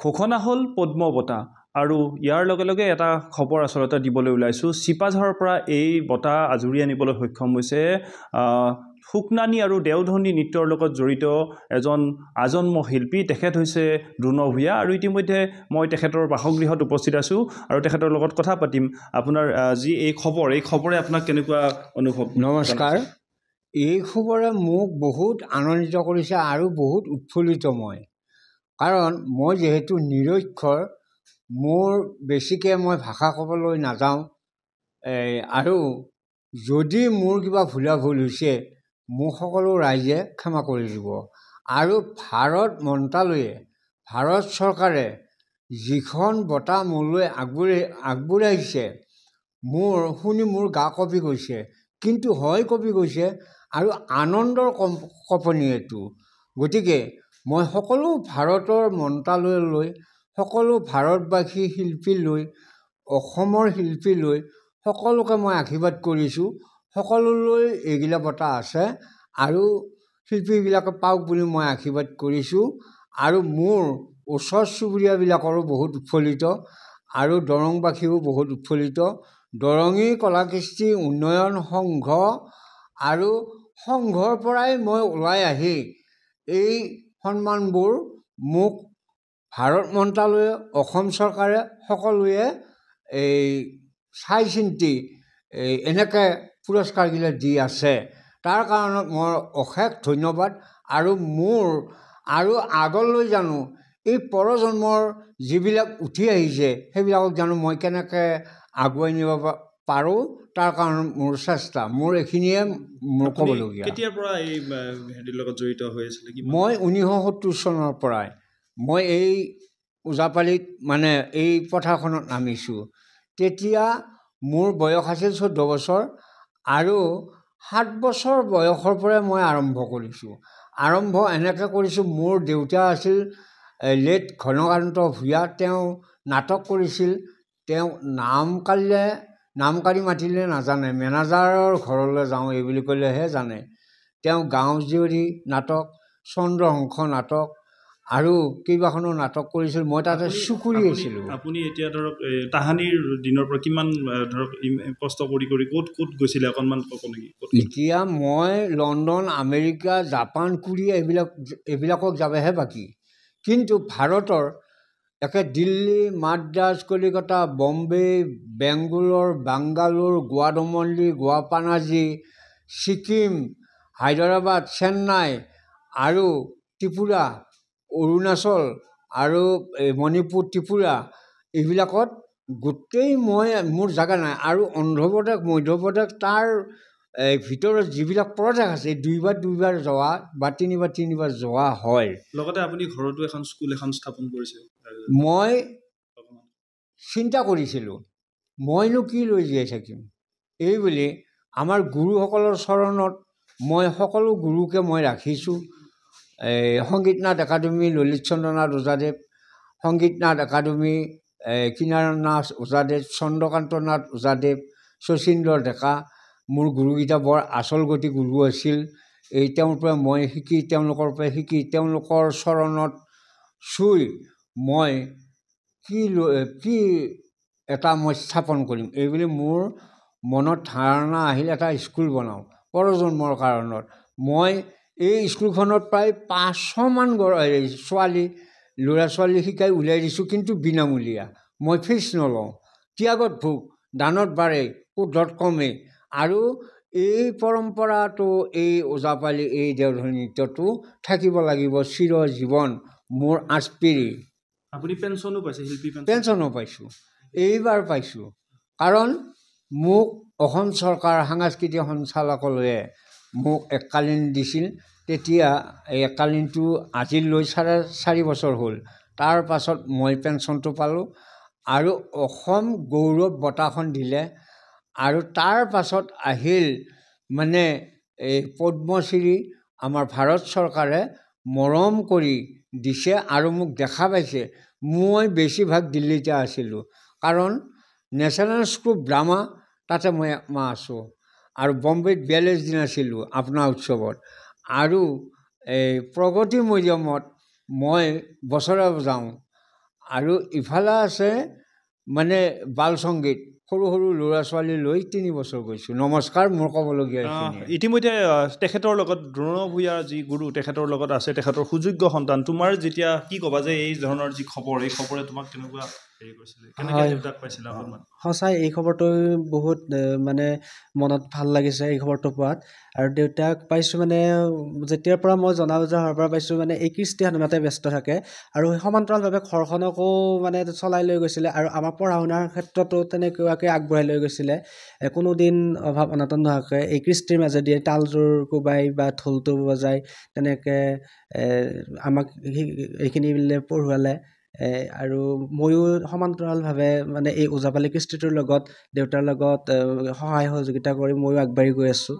ঘোষণা হ'ল পদ্ম বঁটা আৰু ইয়াৰ লগে লগে এটা খবৰ আচলতে দিবলৈ ওলাইছোঁ। চিপাঝাৰৰ পৰা এই বঁটা আজুৰি আনিবলৈ সক্ষম হৈছে শুকনানী আৰু দেওধনী নৃত্যৰ লগত জড়িত এজন আজন্ম শিল্পী। তেখেত হৈছে দ্ৰোণ ভূঞা আৰু ইতিমধ্যে মই তেখেতৰ বাসগৃহত উপস্থিত আছোঁ আৰু তেখেতৰ লগত কথা পাতিম। আপোনাৰ যি এই খবৰে আপোনাক কেনেকুৱা অনুভৱ? নমস্কাৰ। এই খবৰে মোক বহুত আনন্দিত কৰিছে আৰু বহুত উৎফুল্লিত মই, কাৰণ মই যিহেতু নিৰক্ষৰ, মোৰ বেছিকৈ মই ভাষা ক'বলৈ নাযাওঁ, আৰু যদি মোৰ কিবা ভুল হৈছে মোক সকলো ৰাইজে ক্ষমা কৰি দিব। আৰু ভাৰত মন্ত্ৰালয়ে, ভাৰত চৰকাৰে যিখন বঁটা মোলৈ আগবঢ়াইছে মোৰ শুনি মোৰ গা কঁপি গৈছে, কিন্তু হয় কঁপি গৈছে আৰু আনন্দৰ কঁপনি এইটো। গতিকে মই সকলো ভাৰতৰ মন্ত্ৰালয়লৈ, সকলো ভাৰতবাসী শিল্পীলৈ, অসমৰ শিল্পীলৈ সকলোকে মই আশীৰ্বাদ কৰিছোঁ। সকলোলৈ এইগিলা বঁটা আছে আৰু শিল্পীবিলাকে পাওক বুলি মই আশীৰ্বাদ কৰিছোঁ। আৰু মোৰ ওচৰ চুবুৰীয়াবিলাকৰো বহুত উৎফুল্লিত আৰু দৰংবাসীও বহুত উৎফুল্লিত। দৰঙী কলাকৃষ্টি উন্নয়ন সংঘ আৰু সংঘৰ পৰাই মই ওলাই আহি এই সন্মানবোৰ মোক ভাৰত মন্ত্ৰালয়ে, অসম চৰকাৰে সকলোৱে চাই চিন্তি এনেকৈ পুৰস্কাৰগিলা দি আছে। তাৰ কাৰণত মই অশেষ ধন্যবাদ। আৰু মোৰ আৰু আগলৈ জানো এই পৰজন্মৰ যিবিলাক উঠি আহিছে সেইবিলাকক জানো মই কেনেকৈ আগুৱাই নিব পাৰোঁ, তাৰ কাৰণে মোৰ চেষ্টা, মোৰ এইখিনিয়ে মোৰ ক'বলগীয়া। কেতিয়াৰ পৰা এই হেৰিৰ লগত জড়িত হৈ আছিলে? মই 1970 চনৰ পৰাই মই এই ওজাপালিত মানে এই পথাৰখনত নামিছোঁ। তেতিয়া মোৰ বয়স আছিল 14 বছৰ আৰু 7 বছৰ বয়সৰ পৰাই মই আৰম্ভ কৰিছোঁ। আৰম্ভ এনেকৈ কৰিছোঁ, মোৰ দেউতা আছিল লেট ঘনকান্ত ভূঞা। তেওঁ নাটক কৰিছিল। তেওঁ নাম কাঢ়ি মাতিলে নাজানে, মেনেজাৰৰ ঘৰলৈ যাওঁ এই বুলি ক'লেহে জানে। তেওঁ গাঁও জীয়ৰী নাটক, চন্দ্ৰহংস নাটক আৰু কেইবাখনো নাটক কৰিছিল। মই তাতে চুকুৰি আছিলোঁ। আপুনি এতিয়া ধৰক তাহানিৰ দিনৰ পৰা কিমান ধৰক কষ্ট কৰি ক'ত গৈছিলে অকণমান ক'ব নেকি? এতিয়া মই লণ্ডন, আমেৰিকা, জাপান, কোৰিয়া এইবিলাকক যাবহে বাকী। কিন্তু ভাৰতৰ একে দিল্লী, মাদ্ৰাজ, কলিকতা, বম্বে, বেংগলোৰ, বাংগালোৰ, গুৱাদমল্লী, গোৱাপানাজী, ছিকিম, হায়দৰাবাদ, চেন্নাই আৰু ত্ৰিপুৰা, অৰুণাচল আৰু মণিপুৰ, ত্ৰিপুৰা, এইবিলাকত গোটেই মই মোৰ জেগা নাই। আৰু অন্ধ্ৰপ্ৰদেশ, মধ্যপ্ৰদেশ, তাৰ ভিতৰত যিবিলাক প্ৰদেশ আছে দুইবাৰ যোৱা বা তিনিবাৰ যোৱা হয়। লগতে আপুনি ঘৰতো এখন স্কুল স্থাপন কৰিছে। মই চিন্তা কৰিছিলোঁ মইনো কি লৈ জীয়াই থাকিম, এই বুলি আমাৰ গুৰুসকলৰ চৰণত মই সকলো গুৰুকে মই ৰাখিছোঁ। সংগীত নাট একাডেমী ললিত চন্দ্ৰ নাথ ওজাদেৱ, সংগীত নাট একাডেমী কিনাৰায়ণ নাথ ওজাদেৱ, চন্দ্ৰকান্ত নাথ ওজাদেৱ, শচীন্দ্ৰ ডেকা, মোৰ গুৰুকেইটা বৰ আচল গতি গুৰু আছিল। তেওঁৰ পৰা মই শিকি, তেওঁলোকৰ পৰা শিকি, তেওঁলোকৰ চৰণত চুই মই কি এটা মই স্থাপন কৰিম এইবুলি মোৰ মনত ধাৰণা আহিল। এটা স্কুল বনাওঁ পৰজন্মৰ কাৰণত। মই এই স্কুলখনত প্ৰায় 500মান ল'ৰা ছোৱালী শিকাই উলিয়াই দিছোঁ, কিন্তু বিনামূলীয়া। মই ফিজ নলওঁ। ত্যাগত ভোগ, দানত বাঢ়ে, ক্ৰোধত কমে। আৰু এই পৰম্পৰাটো, এই ওজাপালি, এই দেওধনী নৃত্যটো থাকিব লাগিব চিৰ জীৱন। মোৰ আস্পিৰি। আপুনি পেঞ্চনো পাইছে? শিল্পী পেঞ্চনো পাইছোঁ, এইবাৰ পাইছোঁ। কাৰণ মোক অসম চৰকাৰ সাংস্কৃতিক সঞ্চালকালয়ে মোক এককালীন দিছিল। তেতিয়া এই এককালীনটো আজিলৈ 4.5 বছৰ হ'ল। তাৰ পাছত মই পেঞ্চনটো পালোঁ আৰু অসম গৌৰৱ বঁটাখন দিলে। আৰু তাৰ পাছত আহিল মানে এই পদ্মশ্ৰী আমাৰ ভাৰত চৰকাৰে মৰম কৰি দিছে আৰু মোক দেখা পাইছে। মই বেছিভাগ দিল্লীতে আছিলোঁ, কাৰণ নেশ্যনেল স্কুল ড্ৰামা তাতে মই একমাহ আছোঁ আৰু বম্বেত 42 দিন আছিলোঁ আপোনাৰ উৎসৱত। আৰু এই প্ৰগতি মিউজিয়ামত মই বছৰে যাওঁ আৰু ইফালে আছে মানে বাল সংগীত, সৰু সৰু ল'ৰা ছোৱালী লৈ 3 বছৰ গৈছোঁ। নমস্কাৰ, মোৰ ক'বলগীয়া এইখিনিয়ে। ইতিমধ্যে তেখেতৰ লগত দ্ৰোণ ভূঞাৰ যি গুৰু তেখেতৰ লগত আছে, তেখেতৰ সুযোগ্য সন্তান। তোমাৰ যেতিয়া কি ক'বা যে এই ধৰণৰ যি খবৰ, এই খবৰে তোমাক কেনেকুৱা হেৰি কৰিছিলে, কেনেকৈ দেউতাক পাইছিলা অকণমান? সঁচাই এই খবৰটো বহুত মানে মনত ভাল লাগিছে এই খবৰটো পোৱাত। আৰু দেউতাক পাইছোঁ মানে যেতিয়াৰ পৰা মই জনা বুজা হোৱাৰ পৰা পাইছোঁ মানে এই কৃষ্টি সাধনাতে ব্যস্ত থাকে আৰু সমান্তৰালভাৱে ঘৰখনকো মানে চলাই লৈ গৈছিলে আৰু আমাৰ পঢ়া শুনাৰ ক্ষেত্ৰতো তেনেকুৱাকৈ আগবঢ়াই লৈ গৈছিলে। কোনো দিন অভাৱ অনাটন নোহোৱাকৈ এই কৃষ্টিৰ মাজেদি তালযোৰ কোবাই বা ঢোলটো বজাই তেনেকৈ আমাক এইখিনি পঢ়ুৱালে। আৰু ময়ো সমান্তৰালভাৱে মানে এই ওজাপালি কৃষ্টিটোৰ লগত দেউতাৰ লগত সহায় সহযোগিতা কৰি ময়ো আগবাঢ়ি গৈ আছোঁ।